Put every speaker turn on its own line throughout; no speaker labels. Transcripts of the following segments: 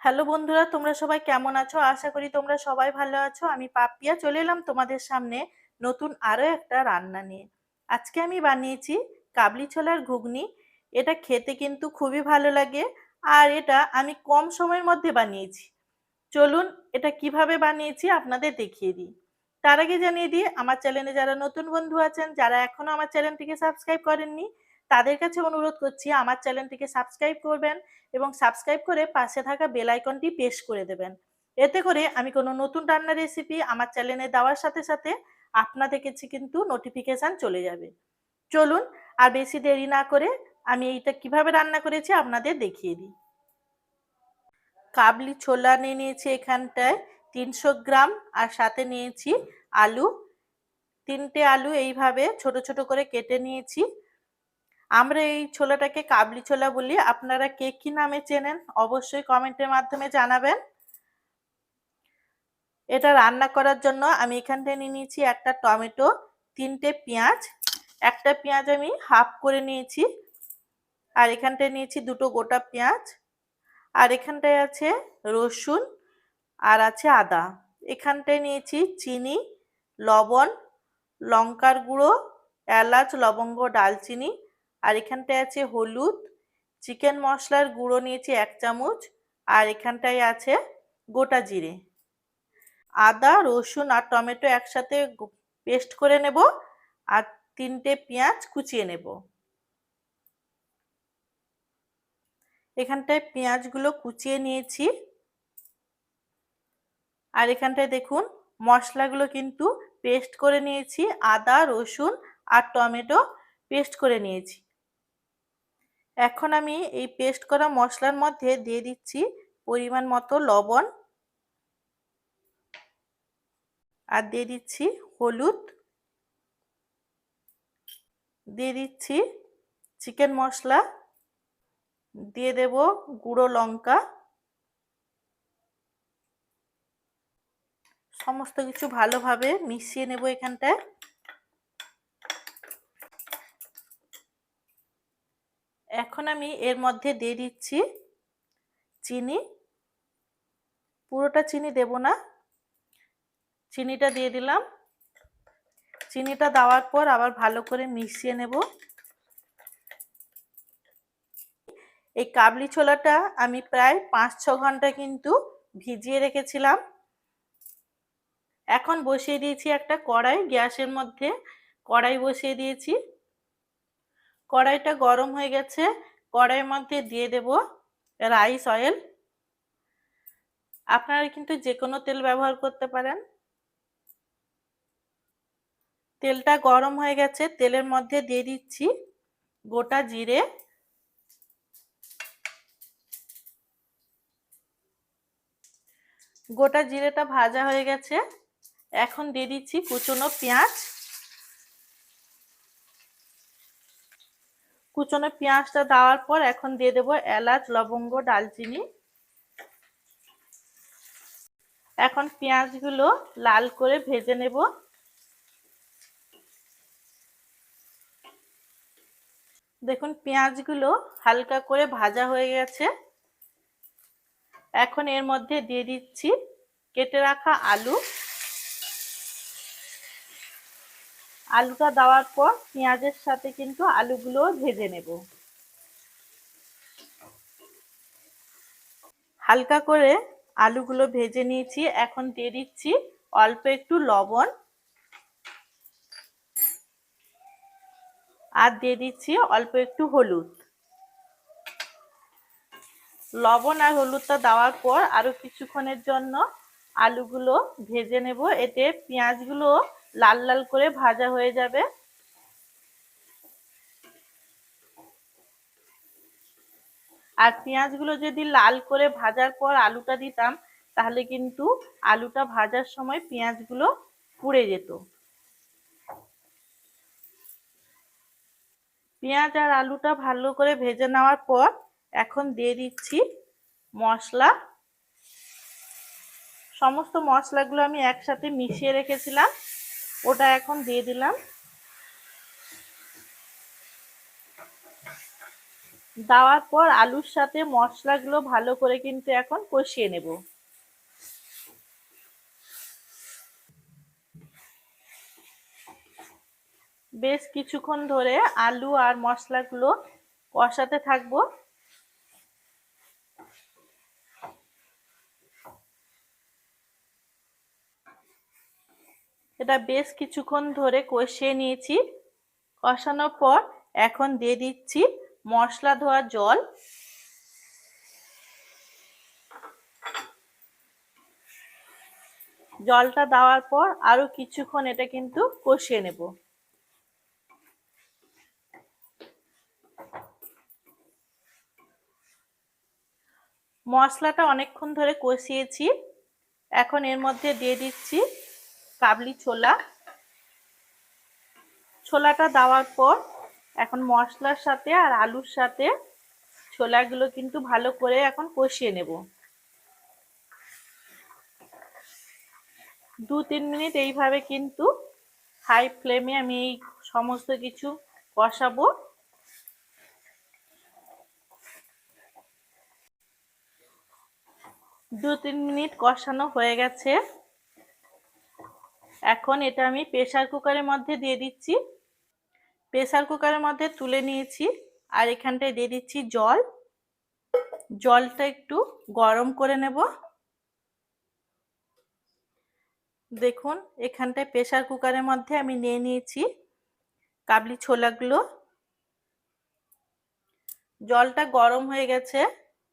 Hello বন্ধুরা, তোমরা সবাই কেমন আছো? আশা করি তোমরা সবাই ভালো আছো। আমি পাপিয়া চলে এলাম তোমাদের সামনে নতুন আরো একটা রান্না নিয়ে। আজকে আমি বানিয়েছি কাবলি ছোলার ঘুগনি। এটা খেতে কিন্তু খুবই ভালো লাগে, আর এটা আমি কম সময়ের মধ্যে বানিয়েছি। চলুন এটা কিভাবে বানিয়েছি আপনাদের দেখিয়ে দিই। তার আগে জানিয়ে দিই, আমার চ্যানেলে যারা নতুন বন্ধু আছেন, যারা এখনো আমার চ্যানেলটিকে সাবস্ক্রাইব করেননি, তাদের কাছে অনুরোধ করছি আমার চ্যানেলটিকে সাবস্ক্রাইব করবেন এবং সাবস্ক্রাইব করে পাশে থাকা বেল আইকনটি প্রেস করে দেবেন। এতে করে আমি কোনো নতুন রান্নার রেসিপি আমার চ্যানেলে দেওয়ার সাথে সাথে আপনাদের কাছে কিন্তু নোটিফিকেশন চলে যাবে। চলুন আর বেশি দেরি না করে আমি এইটা কিভাবে রান্না করেছি আপনাদের দেখিয়ে দিই। কাবলি ছোলা নিয়ে নিয়েছি এখানটায় 300 গ্রাম, আর সাথে নিয়েছি আলু। 3টে আলু এইভাবে ছোট ছোট করে কেটে নিয়েছি। আমরা এই ছোলাটাকে কাবলি ছোলা বলি, আপনারা কে কি নামে চেনেন অবশ্যই কমেন্টের মাধ্যমে জানাবেন। এটা রান্না করার জন্য আমি এখানটায় নিয়ে নিয়েছি একটা টমেটো, 3টে পেঁয়াজ। একটা পেঁয়াজ আমি হাফ করে নিয়েছি, আর এখানটায় নিয়েছি 2টো গোটা পেঁয়াজ, আর এখানটায় আছে রসুন, আর আছে আদা। এখানটায় নিয়েছি চিনি, লবণ, লঙ্কার গুঁড়ো, এলাচ, লবঙ্গ, ডালচিনি, আর এখানটায় আছে হলুদ, চিকেন মশলার গুঁড়ো নিয়েছি 1 চামচ, আর এখানটায় আছে গোটা জিরে। আদা, রসুন আর টমেটো একসাথে পেস্ট করে নেব, আর 3টে পেঁয়াজ কুচিয়ে নেব। এখানটায় পেঁয়াজগুলো কুচিয়ে নিয়েছি, আর এখানটায় দেখুন মশলাগুলো কিন্তু পেস্ট করে নিয়েছি। আদা, রসুন আর টমেটো পেস্ট করে নিয়েছি। এখন আমি এই পেস্ট করা মশলার মধ্যে দিয়ে দিচ্ছি পরিমাণ মতো লবণ, আর দিয়ে দিচ্ছি হলুদ, দিয়ে দিচ্ছি চিকেন মশলা, দিয়ে দেব গুঁড়ো লঙ্কা। সমস্ত কিছু ভালোভাবে মিশিয়ে নেব এখানটায়। এখন আমি এর মধ্যে দিয়ে দিচ্ছি চিনি। পুরোটা চিনি দেব না, চিনিটা দিয়ে দিলাম। চিনিটা দেওয়ার পর আবার ভালো করে মিশিয়ে নেব। এই কাবলি ছোলাটা আমি প্রায় 5-6 ঘন্টা কিন্তু ভিজিয়ে রেখেছিলাম। এখন বসিয়ে দিয়েছি একটা কড়াই গ্যাসের মধ্যে। কড়াই বসিয়ে দিয়েছি, কড়াইটা গরম হয়ে গেছে। কড়াইয়ের মধ্যে দিয়ে দেব রাইস অয়েল। আপনারা কিন্তু যে কোনো তেল ব্যবহার করতে পারেন। তেলটা গরম হয়ে গেছে, তেলের মধ্যে দিয়ে দিচ্ছি গোটা জিরে, গোটা জিরেটা ভাজা হয়ে গেছে। এখন দিয়ে দিচ্ছি কুচনো পেঁয়াজ। কুচনো পেঁয়াজটা দেওয়ার পর এখন দিয়ে দেব এলাচ, লবঙ্গ, ডালচিনি। এখন পেঁয়াজগুলো লাল করে ভেজে নেব। দেখুন পেঁয়াজগুলো হালকা করে ভাজা হয়ে গেছে। এখন এর মধ্যে দিয়ে দিচ্ছি কেটে রাখা আলু। আলুটা দেওয়ার পর পেঁয়াজের সাথে কিন্তু আলুগুলো ভেজে নেব। হালকা করে আলুগুলো ভেজে নিয়েছি। এখন দিয়ে দিচ্ছি অল্প একটু লবণ, আর দিয়ে দিচ্ছি অল্প একটু হলুদ। লবণ আর হলুদটা দেওয়ার পর আরো কিছুক্ষণের জন্য আলুগুলো ভেজে নেব। এতে পেঁয়াজগুলো লাল লাল করে ভাজা হয়ে যাবে। আর পেঁয়াজগুলো যদি লাল করে ভাজার পর আলুটা দিতাম, তাহলে কিন্তু আলুটা ভাজার সময় পেঁয়াজগুলো পুড়ে যেত। পেঁয়াজ আর আলুটা ভালো করে ভেজে নেওয়ার পর এখন দিয়ে দিচ্ছি মশলা। সমস্ত মশলাগুলো আমি একসাথে মিশিয়ে রেখেছিলাম, ওটা এখন দিয়ে দিলাম। দেওয়ার পর আলুর সাথে মশলাগুলো ভালো করে কিন্তু এখন কষিয়ে নেব। বেশ কিছুক্ষণ ধরে আলু আর মশলাগুলো কষাতে থাকবো। এটা বেশ কিছুক্ষণ ধরে কষিয়ে নিয়েছি। কষানোর পর এখন দিয়ে দিচ্ছি মশলা ধোয়া জল। জলটা দেওয়ার পর আরো কিছুক্ষণ এটা কিন্তু কষিয়ে নেব। মশলাটা অনেকক্ষণ ধরে কষিয়েছি। এখন এর মধ্যে দিয়ে দিচ্ছি কাবলি ছোলা। ছোলাটা দেওয়ার পর এখন মশলার সাথে আর আলুর সাথে ছোলাগুলো কিন্তু ভালো করে এখন কষিয়ে নেব। 2-3 মিনিট এইভাবে কিন্তু হাই ফ্লেমে আমি এই সমস্ত কিছু কষাবো। 2-3 মিনিট কষানো হয়ে গেছে। এখন এটা আমি প্রেসার কুকারের মধ্যে দিয়ে দিচ্ছি। প্রেসার কুকারের মধ্যে তুলে নিয়েছি আর এখানটায় দিয়ে দিচ্ছি জল। জলটা একটু গরম করে নেব। দেখুন এখানটায় প্রেসার কুকারের মধ্যে আমি নিয়ে নিয়েছি কাবলি ছোলাগুলো। জলটা গরম হয়ে গেছে,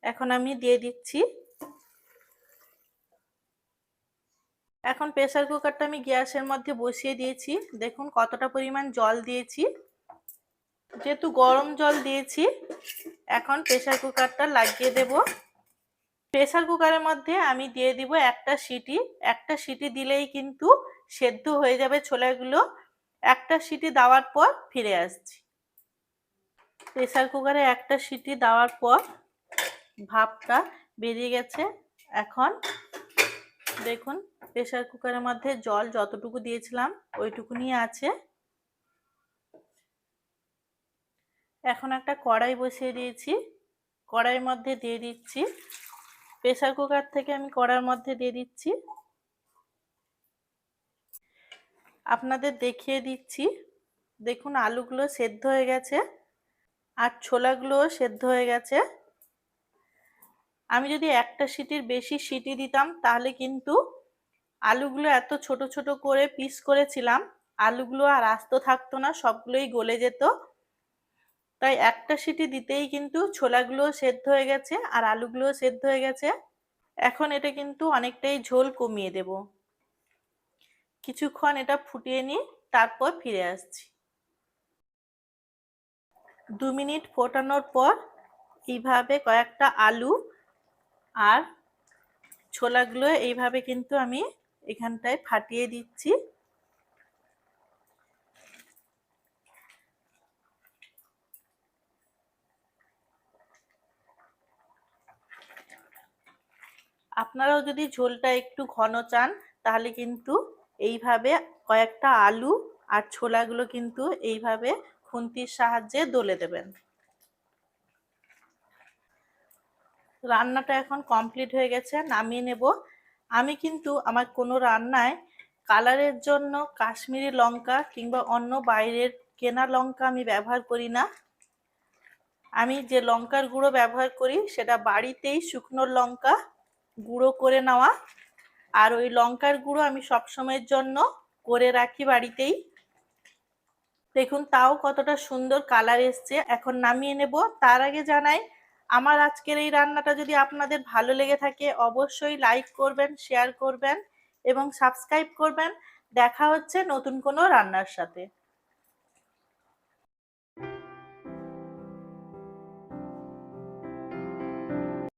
এখন আমি দিয়ে দিচ্ছি। এখন প্রেসার কুকারটা আমি গ্যাসের মধ্যে বসিয়ে দিয়েছি। দেখুন কতটা পরিমাণ জল দিয়েছি। যেহেতু গরম জল দিয়েছি এখন প্রেসার কুকারটা লাগিয়ে দেব। প্রেসার কুকারের মধ্যে আমি দিয়ে দিব একটা সিটি। একটা সিটি দিলেই কিন্তু সেদ্ধ হয়ে যাবে ছোলাগুলো। একটা সিটি দেওয়ার পর ফিরে আসছি। প্রেসার কুকারে একটা সিটি দেওয়ার পর ভাপটা বেরিয়ে গেছে। এখন দেখুন প্রেসার কুকারের মধ্যে জল যতটুকু দিয়েছিলাম ওইটুকুনি আছে। এখন একটা কড়াই বসিয়ে দিয়েছি। কড়াইয়ের মধ্যে দিয়ে দিচ্ছি, প্রেসার কুকার থেকে আমি কড়াইয়ের মধ্যে দিয়ে দিচ্ছি। আপনাদের দেখিয়ে দিচ্ছি। দেখুন আলুগুলো সেদ্ধ হয়ে গেছে আর ছোলাগুলোও সেদ্ধ হয়ে গেছে। আমি যদি একটা সিটির বেশি সিটি দিতাম তাহলে কিন্তু আলুগুলো এত ছোট ছোট করে পিস করেছিলাম, আলুগুলো আর আস্ত থাকতো না, সবগুলোই গলে যেত। তাই একটা সিটি দিতেই কিন্তু ছোলাগুলোও সেদ্ধ হয়ে গেছে আর আলুগুলোও সেদ্ধ হয়ে গেছে। এখন এটা কিন্তু অনেকটাই ঝোল কমিয়ে দেব। কিছুক্ষণ এটা ফুটিয়ে নিই, তারপর ফিরে আসছি। 2 মিনিট ফোটানোর পর এইভাবে কয়েকটা আলু আর ছোলাগুলো এইভাবে কিন্তু আমি এখানটায় ফাটিয়ে দিচ্ছি। আপনারাও যদি ঝোলটা একটু ঘন চান তাহলে কিন্তু এইভাবে কয়েকটা আলু আর ছোলাগুলো কিন্তু এইভাবে খুন্তির সাহায্যে দলে দেবেন। রান্নাটা এখন কমপ্লিট হয়ে গেছে, নামিয়ে নেব। আমি কিন্তু আমার কোনো রান্নায় কালারের জন্য কাশ্মীরি লঙ্কা কিংবা অন্য বাইরের কেনা লঙ্কা আমি ব্যবহার করি না। আমি যে লঙ্কার গুঁড়ো ব্যবহার করি সেটা বাড়িতেই শুকনো লঙ্কা গুঁড়ো করে নেওয়া। আর ওই লঙ্কার গুঁড়ো আমি সবসময়ের জন্য করে রাখি বাড়িতেই। দেখুন তাও কতটা সুন্দর কালার এসছে। এখন নামিয়ে নেব। তার আগে জানাই আমার আজকের এই রান্নাটা যদি আপনাদের ভালো লেগে থাকে অবশ্যই লাইক করবেন, শেয়ার করবেন এবং সাবস্ক্রাইব করবেন। দেখা হচ্ছে নতুন কোনো রান্নার সাথে।